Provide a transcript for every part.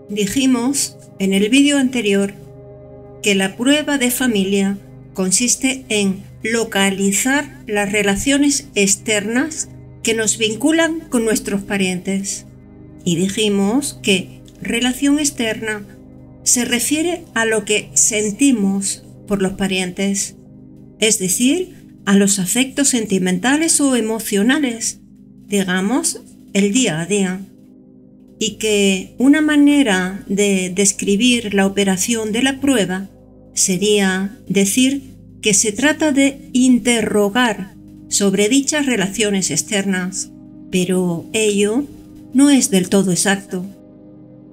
Dijimos en el vídeo anterior que la prueba de familia consiste en localizar las relaciones externas que nos vinculan con nuestros parientes. Y dijimos que relación externa se refiere a lo que sentimos por los parientes, es decir, a los afectos sentimentales o emocionales, digamos, el día a día. Y que una manera de describir la operación de la prueba sería decir que se trata de interrogar sobre dichas relaciones externas, pero ello no es del todo exacto.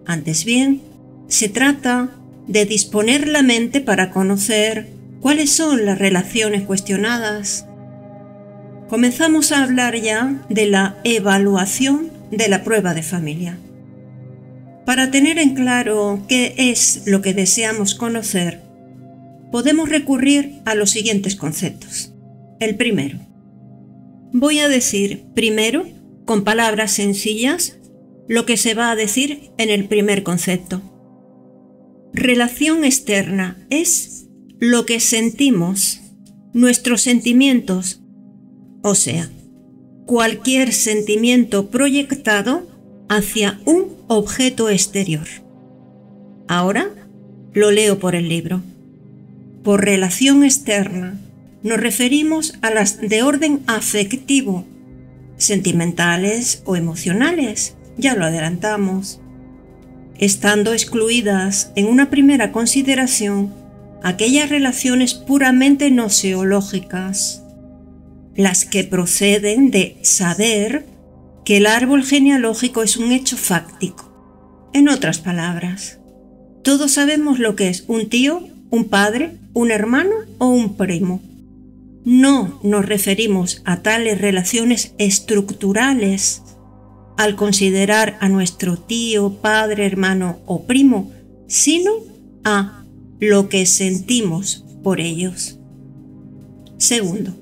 Antes bien, se trata de disponer la mente para conocer cuáles son las relaciones cuestionadas. Comenzamos a hablar ya de la evaluación de la prueba de familia. Para tener en claro qué es lo que deseamos conocer, podemos recurrir a los siguientes conceptos. El primero. Voy a decir primero, con palabras sencillas, lo que se va a decir en el primer concepto. Relación externa es lo que sentimos, nuestros sentimientos, o sea, cualquier sentimiento proyectado hacia un objeto exterior. Ahora lo leo por el libro. Por relación externa nos referimos a las de orden afectivo, sentimentales o emocionales, ya lo adelantamos, estando excluidas en una primera consideración aquellas relaciones puramente noseológicas, las que proceden de saber que el árbol genealógico es un hecho fáctico. En otras palabras, todos sabemos lo que es un tío, un padre, un hermano o un primo. No nos referimos a tales relaciones estructurales al considerar a nuestro tío, padre, hermano o primo, sino a lo que sentimos por ellos. Segundo.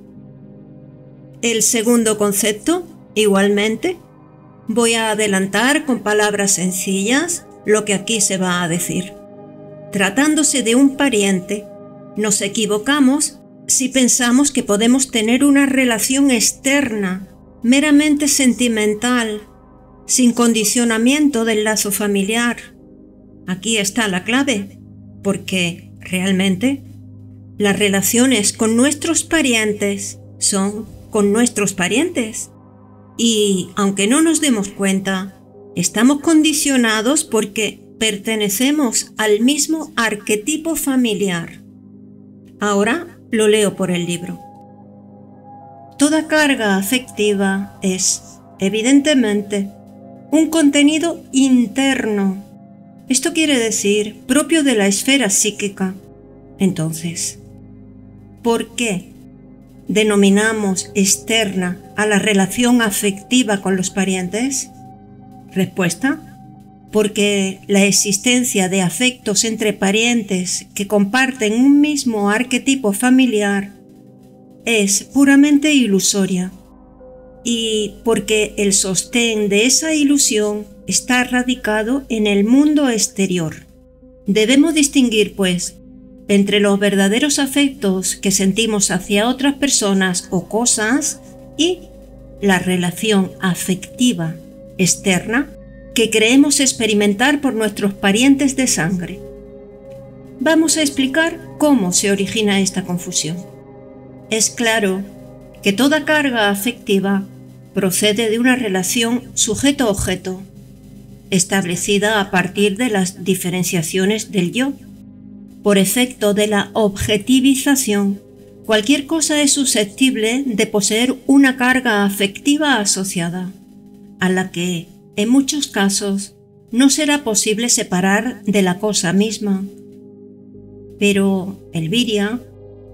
El segundo concepto, igualmente, voy a adelantar con palabras sencillas lo que aquí se va a decir. Tratándose de un pariente, nos equivocamos si pensamos que podemos tener una relación externa, meramente sentimental, sin condicionamiento del lazo familiar. Aquí está la clave, porque realmente las relaciones con nuestros parientes son con nuestros parientes. Y aunque no nos demos cuenta, estamos condicionados porque pertenecemos al mismo arquetipo familiar. Ahora lo leo por el libro. Toda carga afectiva es, evidentemente, un contenido interno. Esto quiere decir propio de la esfera psíquica. Entonces, ¿por qué denominamos externa a la relación afectiva con los parientes? Respuesta: porque la existencia de afectos entre parientes que comparten un mismo arquetipo familiar es puramente ilusoria, y porque el sostén de esa ilusión está radicado en el mundo exterior. Debemos distinguir, pues, entre los verdaderos afectos que sentimos hacia otras personas o cosas y la relación afectiva externa que creemos experimentar por nuestros parientes de sangre. Vamos a explicar cómo se origina esta confusión. Es claro que toda carga afectiva procede de una relación sujeto-objeto, establecida a partir de las diferenciaciones del yo. Por efecto de la objetivización, cualquier cosa es susceptible de poseer una carga afectiva asociada, a la que, en muchos casos, no será posible separar de la cosa misma. Pero el viria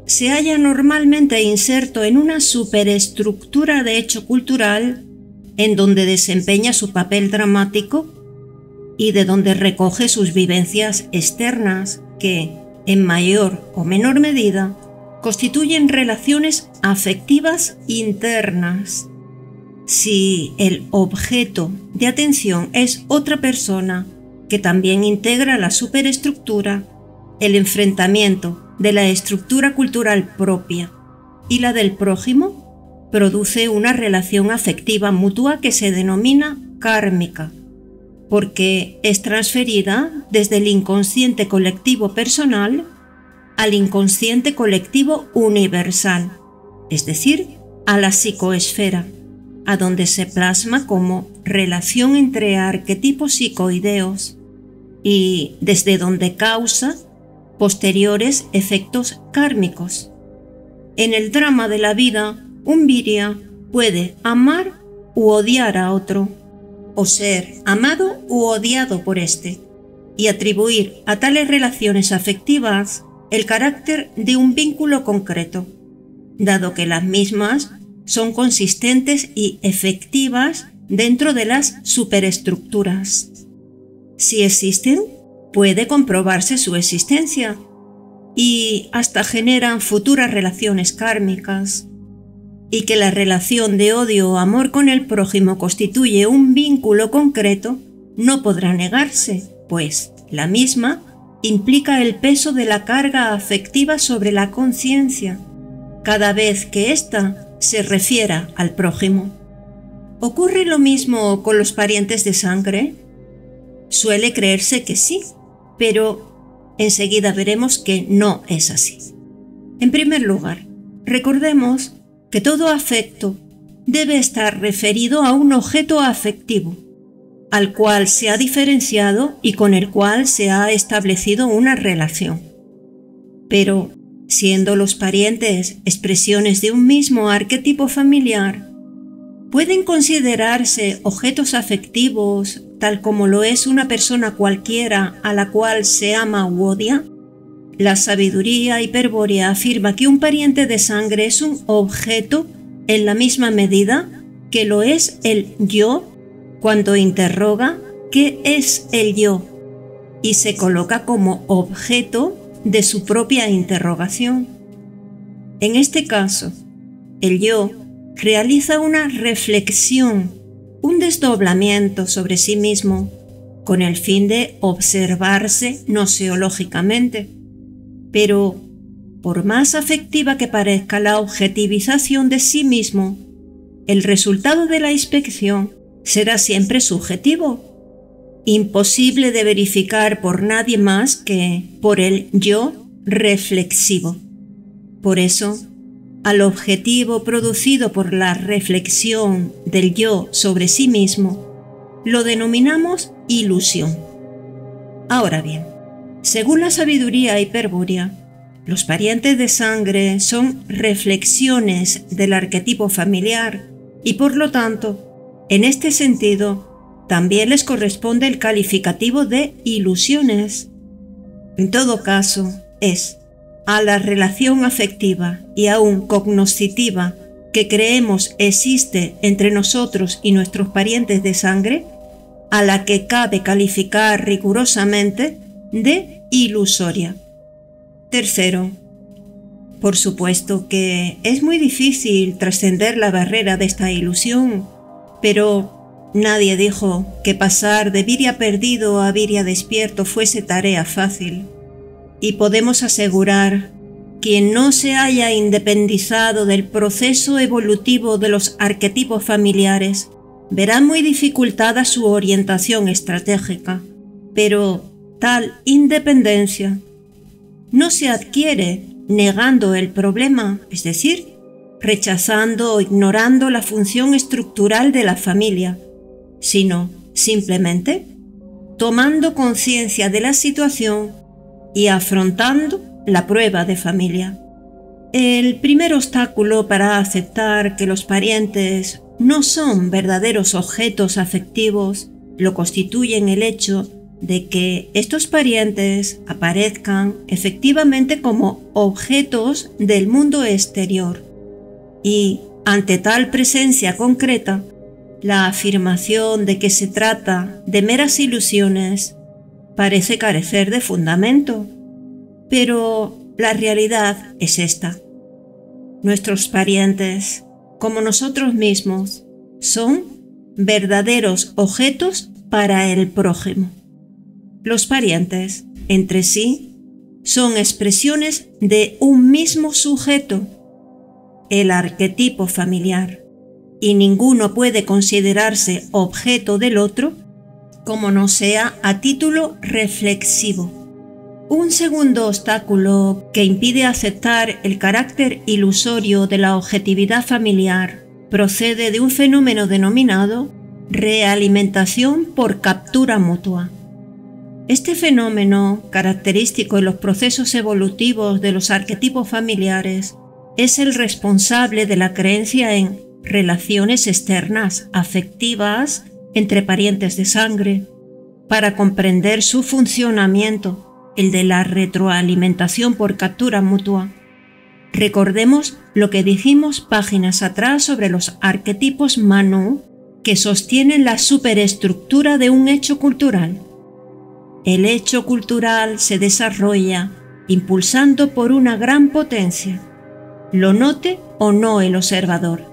se halla normalmente inserto en una superestructura de hecho cultural en donde desempeña su papel dramático y de donde recoge sus vivencias externas que, en mayor o menor medida, constituyen relaciones afectivas internas. Si el objeto de atención es otra persona que también integra la superestructura, el enfrentamiento de la estructura cultural propia y la del prójimo, produce una relación afectiva mutua que se denomina kármica, porque es transferida desde el inconsciente colectivo personal al inconsciente colectivo universal, es decir, a la psicoesfera, a donde se plasma como relación entre arquetipos psicoideos y desde donde causa posteriores efectos kármicos. En el drama de la vida, un virya puede amar u odiar a otro, o ser amado u odiado por éste, y atribuir a tales relaciones afectivas el carácter de un vínculo concreto, dado que las mismas son consistentes y efectivas dentro de las superestructuras. Si existen, puede comprobarse su existencia y hasta generan futuras relaciones kármicas, y que la relación de odio o amor con el prójimo constituye un vínculo concreto no podrá negarse, pues la misma implica el peso de la carga afectiva sobre la conciencia, cada vez que ésta se refiera al prójimo. ¿Ocurre lo mismo con los parientes de sangre? Suele creerse que sí, pero enseguida veremos que no es así. En primer lugar, recordemos que todo afecto debe estar referido a un objeto afectivo, al cual se ha diferenciado y con el cual se ha establecido una relación. Pero, siendo los parientes expresiones de un mismo arquetipo familiar, ¿pueden considerarse objetos afectivos tal como lo es una persona cualquiera a la cual se ama u odia? La sabiduría hiperbórea afirma que un pariente de sangre es un objeto en la misma medida que lo es el yo cuando interroga ¿qué es el yo? Y se coloca como objeto de su propia interrogación. En este caso, el yo realiza una reflexión, un desdoblamiento sobre sí mismo, con el fin de observarse noseológicamente. Pero, por más afectiva que parezca la objetivización de sí mismo, el resultado de la inspección será siempre subjetivo, imposible de verificar por nadie más que por el yo reflexivo. Por eso, al objetivo producido por la reflexión del yo sobre sí mismo, lo denominamos ilusión. Ahora bien, según la sabiduría hiperbórea, los parientes de sangre son reflexiones del arquetipo familiar y por lo tanto, en este sentido, también les corresponde el calificativo de ilusiones. En todo caso, es a la relación afectiva y aún cognoscitiva que creemos existe entre nosotros y nuestros parientes de sangre, a la que cabe calificar rigurosamente de ilusoria. Tercero, por supuesto que es muy difícil trascender la barrera de esta ilusión, pero nadie dijo que pasar de virya perdido a virya despierto fuese tarea fácil. Y podemos asegurar, quien no se haya independizado del proceso evolutivo de los arquetipos familiares, verá muy dificultada su orientación estratégica, pero tal independencia no se adquiere negando el problema, es decir, rechazando o ignorando la función estructural de la familia, sino simplemente tomando conciencia de la situación y afrontando la prueba de familia. El primer obstáculo para aceptar que los parientes no son verdaderos objetos afectivos lo constituyen el hecho de que estos parientes aparezcan efectivamente como objetos del mundo exterior. Y ante tal presencia concreta, la afirmación de que se trata de meras ilusiones parece carecer de fundamento. Pero la realidad es esta. Nuestros parientes, como nosotros mismos, son verdaderos objetos para el prójimo. Los parientes, entre sí, son expresiones de un mismo sujeto, el arquetipo familiar, y ninguno puede considerarse objeto del otro como no sea a título reflexivo. Un segundo obstáculo que impide aceptar el carácter ilusorio de la objetividad familiar procede de un fenómeno denominado realimentación por captura mutua. Este fenómeno, característico en los procesos evolutivos de los arquetipos familiares, es el responsable de la creencia en relaciones externas afectivas entre parientes de sangre. Para comprender su funcionamiento, el de la retroalimentación por captura mutua, recordemos lo que dijimos páginas atrás sobre los arquetipos Manu que sostienen la superestructura de un hecho cultural. El hecho cultural se desarrolla impulsando por una gran potencia, lo note o no el observador.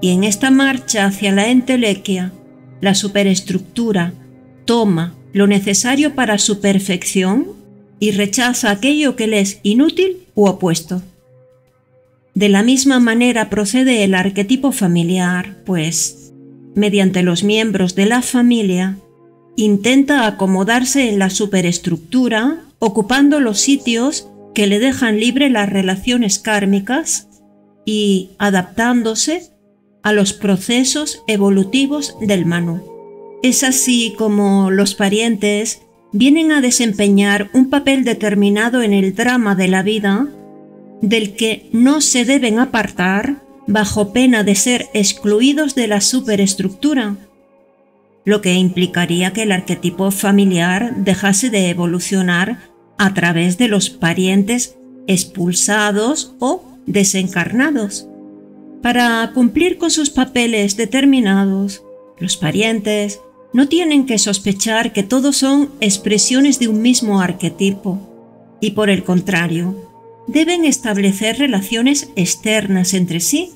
Y en esta marcha hacia la entelequia, la superestructura toma lo necesario para su perfección y rechaza aquello que le es inútil u opuesto. De la misma manera procede el arquetipo familiar, pues, mediante los miembros de la familia, intenta acomodarse en la superestructura, ocupando los sitios que le dejan libre las relaciones kármicas y adaptándose a los procesos evolutivos del Manu. Es así como los parientes vienen a desempeñar un papel determinado en el drama de la vida, del que no se deben apartar bajo pena de ser excluidos de la superestructura, lo que implicaría que el arquetipo familiar dejase de evolucionar a través de los parientes expulsados o desencarnados. Para cumplir con sus papeles determinados, los parientes no tienen que sospechar que todos son expresiones de un mismo arquetipo, y por el contrario, deben establecer relaciones externas entre sí,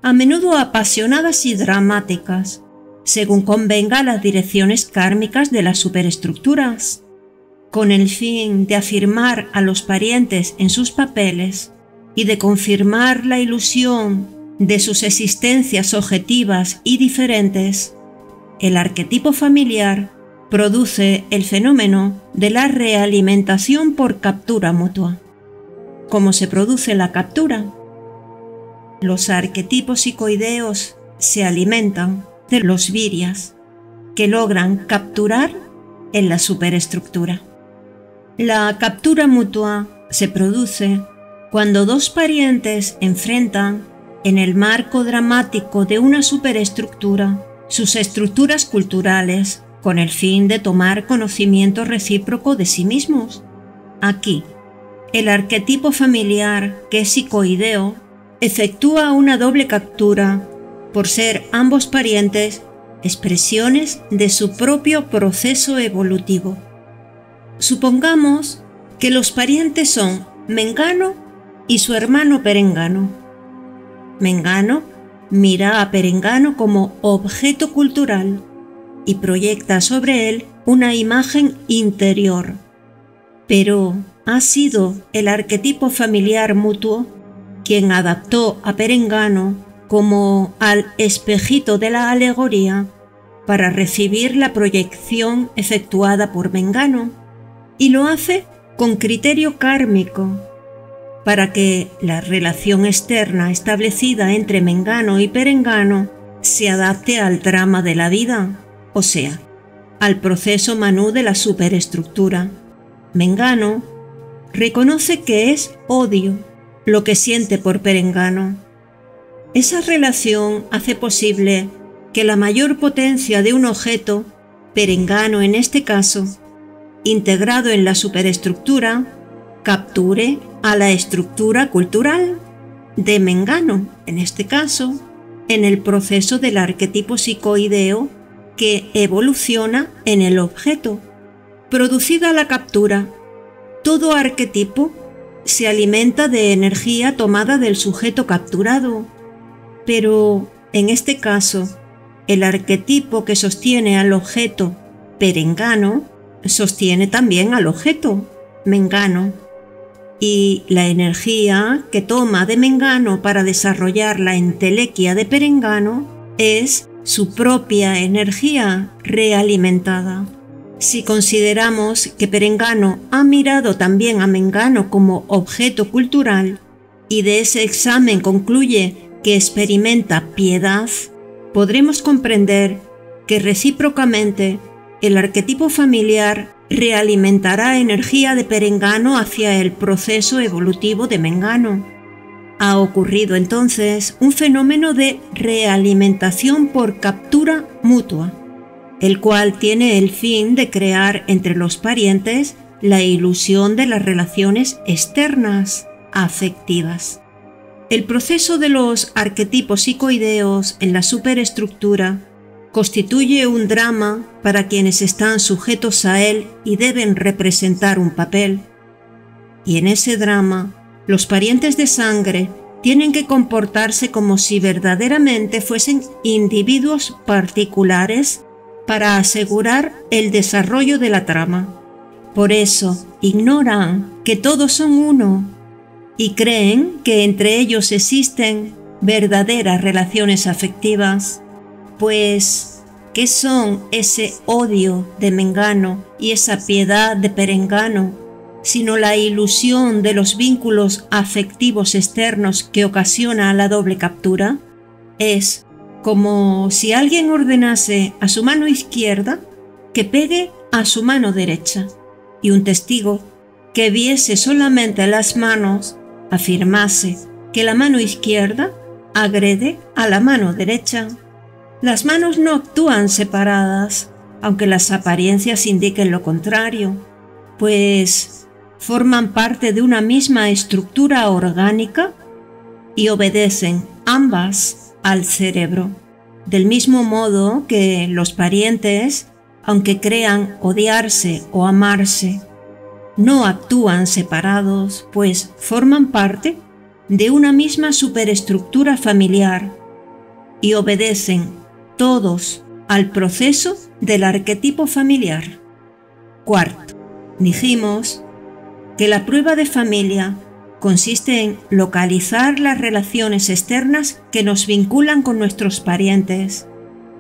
a menudo apasionadas y dramáticas, según convenga a las direcciones kármicas de las superestructuras, con el fin de afirmar a los parientes en sus papeles y de confirmar la ilusión de sus existencias objetivas y diferentes. El arquetipo familiar produce el fenómeno de la realimentación por captura mutua. ¿Cómo se produce la captura? Los arquetipos psicoideos se alimentan de los viryas, que logran capturar en la superestructura. La captura mutua se produce cuando dos parientes enfrentan, en el marco dramático de una superestructura, sus estructuras culturales, con el fin de tomar conocimiento recíproco de sí mismos. Aquí, el arquetipo familiar, que es psicoideo, efectúa una doble captura por ser ambos parientes expresiones de su propio proceso evolutivo. Supongamos que los parientes son Mengano y su hermano Perengano. Mengano mira a Perengano como objeto cultural y proyecta sobre él una imagen interior. Pero ha sido el arquetipo familiar mutuo quien adaptó a Perengano como al espejito de la alegoría para recibir la proyección efectuada por Mengano, y lo hace con criterio kármico, para que la relación externa establecida entre Mengano y Perengano se adapte al drama de la vida, o sea, al proceso Manu de la superestructura. Mengano reconoce que es odio lo que siente por Perengano. Esa relación hace posible que la mayor potencia de un objeto, Perengano en este caso, integrado en la superestructura, capture a la estructura cultural de Mengano, en este caso, en el proceso del arquetipo psicoideo que evoluciona en el objeto. Producida la captura, todo arquetipo se alimenta de energía tomada del sujeto capturado, pero en este caso, el arquetipo que sostiene al objeto Perengano sostiene también al objeto, Mengano, y la energía que toma de Mengano para desarrollar la entelequia de Perengano es su propia energía realimentada. Si consideramos que Perengano ha mirado también a Mengano como objeto cultural y de ese examen concluye que experimenta piedad, podremos comprender que recíprocamente el arquetipo familiar realimentará energía de Perengano hacia el proceso evolutivo de Mengano. Ha ocurrido entonces un fenómeno de realimentación por captura mutua, el cual tiene el fin de crear entre los parientes la ilusión de las relaciones externas, afectivas. El proceso de los arquetipos psicoideos en la superestructura constituye un drama para quienes están sujetos a él y deben representar un papel. Y en ese drama, los parientes de sangre tienen que comportarse como si verdaderamente fuesen individuos particulares para asegurar el desarrollo de la trama. Por eso ignoran que todos son uno y creen que entre ellos existen verdaderas relaciones afectivas. Pues, ¿qué son ese odio de Mengano y esa piedad de Perengano, sino la ilusión de los vínculos afectivos externos que ocasiona la doble captura? Es como si alguien ordenase a su mano izquierda que pegue a su mano derecha, y un testigo que viese solamente las manos afirmase que la mano izquierda agrede a la mano derecha. Las manos no actúan separadas, aunque las apariencias indiquen lo contrario, pues forman parte de una misma estructura orgánica y obedecen ambas al cerebro. Del mismo modo que los parientes, aunque crean odiarse o amarse, no actúan separados, pues forman parte de una misma superestructura familiar y obedecen todos al proceso del arquetipo familiar. Cuarto, dijimos que la prueba de familia consiste en localizar las relaciones externas que nos vinculan con nuestros parientes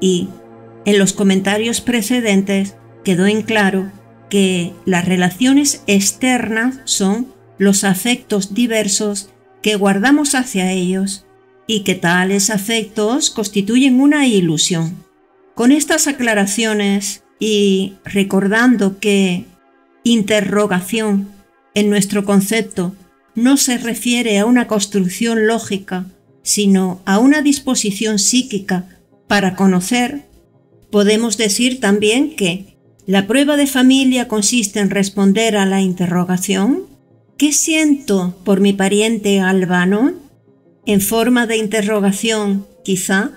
y, en los comentarios precedentes, quedó en claro que las relaciones externas son los afectos diversos que guardamos hacia ellos y que tales afectos constituyen una ilusión. Con estas aclaraciones y recordando que interrogación en nuestro concepto no se refiere a una construcción lógica, sino a una disposición psíquica para conocer, podemos decir también que la prueba de familia consiste en responder a la interrogación ¿qué siento por mi pariente Albano? En forma de interrogación, quizá,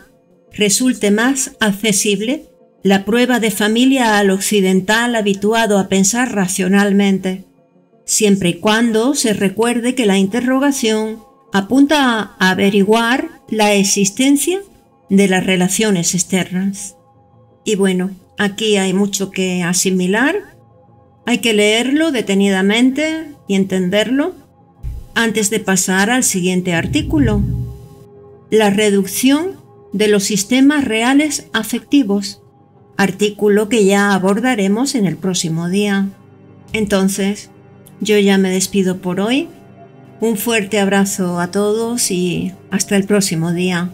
resulte más accesible la prueba de familia al occidental habituado a pensar racionalmente, siempre y cuando se recuerde que la interrogación apunta a averiguar la existencia de las relaciones externas. Y bueno, aquí hay mucho que asimilar, hay que leerlo detenidamente y entenderlo antes de pasar al siguiente artículo, la reducción de los sistemas reales afectivos, artículo que ya abordaremos en el próximo día. Entonces, yo ya me despido por hoy. Un fuerte abrazo a todos y hasta el próximo día.